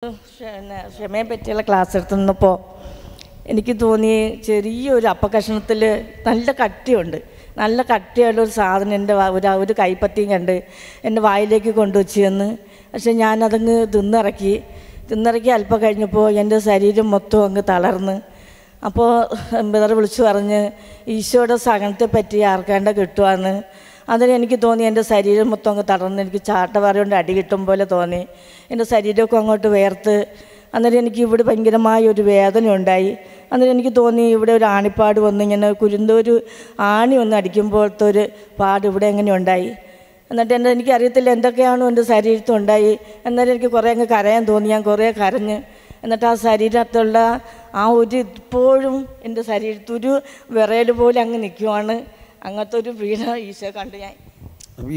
ക്ഷമയെ പറ്റിയുള്ള ക്ലാസ് എടുത്തുന്നപ്പോൾ എനിക്ക് തോന്നി ചെറിയൊരു അപ്പക്കഷണത്തിൽ നല്ല കട്ടിയുണ്ട്. നല്ല കട്ടിയുള്ള ഒരു സാധനം എൻ്റെ ഒരു കൈപ്പത്തിയും കണ്ട് എൻ്റെ വായിലേക്ക് കൊണ്ടുവച്ച് തന്ന്. പക്ഷെ ഞാനതങ്ങ് തിന്നിറക്കി അല്പം കഴിഞ്ഞപ്പോൾ എൻ്റെ ശരീരം മൊത്തം അങ്ങ് തളർന്ന്. അപ്പോൾ ബ്രദർ വിളിച്ചു പറഞ്ഞ് ഈശോയുടെ സഹനത്തെ പറ്റി ആർക്കാണ്ട കിട്ടുവാന്ന്. അതിന് എനിക്ക് തോന്നി എൻ്റെ ശരീരം മൊത്തം അങ്ങ് തളർന്ന് എനിക്ക് ചാട്ടവാറ കൊണ്ട് അടി കിട്ടും പോലെ തോന്നി. എൻ്റെ ശരീരമൊക്കെ അങ്ങോട്ട് വേർത്ത്. അന്നേരം എനിക്ക് ഇവിടെ ഭയങ്കരമായ ഒരു വേദന ഉണ്ടായി. അന്നേരം എനിക്ക് തോന്നി ഇവിടെ ഒരു ആണിപ്പാട് വന്ന് ഇങ്ങനെ ഒരു ആണി ഒന്ന് അടിക്കുമ്പോഴത്തെ ഒരു പാട് ഇവിടെ എങ്ങനെ ഉണ്ടായി. എന്നിട്ട് എനിക്കറിയത്തില്ല എന്തൊക്കെയാണോ എൻ്റെ ശരീരത്തിൽ ഉണ്ടായി. എന്നാലും എനിക്ക് കുറേ അങ്ങ് കരയാൻ തോന്നി. ഞാൻ കുറേ കരഞ്ഞ്. എന്നിട്ട് ആ ശരീരത്തുള്ള ഇപ്പോഴും എൻ്റെ ശരീരത്തിൽ ഒരു വിറയൽ പോലെ അങ്ങ് നിൽക്കുവാണ്. അങ്ങനത്തെ ഒരു പീഡ ഈശോ കണ്ടു ഞാൻ.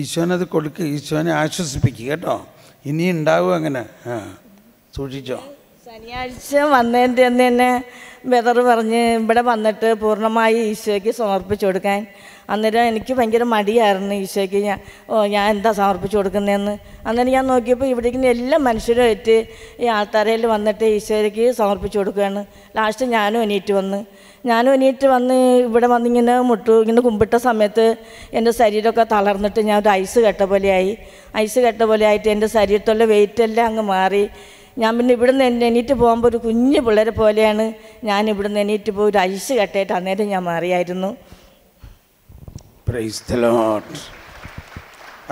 ഈശോനത് കൊടുക്കുക, ഈശോനെ ആശ്വസിപ്പിക്കുക കേട്ടോ. ഇനി ഉണ്ടാവും അങ്ങനെ. സൂക്ഷിച്ചോ. ശനിയാഴ്ച വന്നതിൻ്റെ അന്ന് തന്നെ ബ്രദർ പറഞ്ഞ് ഇവിടെ വന്നിട്ട് പൂർണ്ണമായി ഈശോയ്ക്ക് സമർപ്പിച്ചു കൊടുക്കാൻ. അന്നേരം എനിക്ക് ഭയങ്കര മടിയായിരുന്നു ഈശോയ്ക്ക്. ഞാൻ എന്താ സമർപ്പിച്ചു കൊടുക്കുന്നതെന്ന്. അന്നേരം ഞാൻ നോക്കിയപ്പോൾ ഇവിടേക്ക് എല്ലാ മനുഷ്യരുമായിട്ട് ഈ ആൾത്താരയിൽ വന്നിട്ട് ഈശോയ്ക്ക് സമർപ്പിച്ചു കൊടുക്കുകയാണ്. ലാസ്റ്റ് ഞാനും എണീറ്റ് വന്ന് ഇവിടെ വന്നിങ്ങനെ ഇങ്ങനെ കുമ്പിട്ട സമയത്ത് എൻ്റെ ശരീരമൊക്കെ തളർന്നിട്ട് ഞാൻ ഒരു ഐസ് കെട്ട പോലെ ആയിട്ട് എൻ്റെ ശരീരത്തുള്ള വെയിറ്റെല്ലാം അങ്ങ് മാറി. ഞാൻ പിന്നെ ഇവിടുന്ന് എണീറ്റ് പോകുമ്പോൾ ഒരു കുഞ്ഞു പിള്ളേരെ പോലെയാണ് ഞാൻ ഇവിടുന്ന് എണീറ്റ് പോയി ഒരു ഐസ് കെട്ടായിട്ട് അന്നേരം ഞാൻ മാറിയായിരുന്നു. Praise the Lord.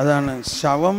അതാണ് ശവം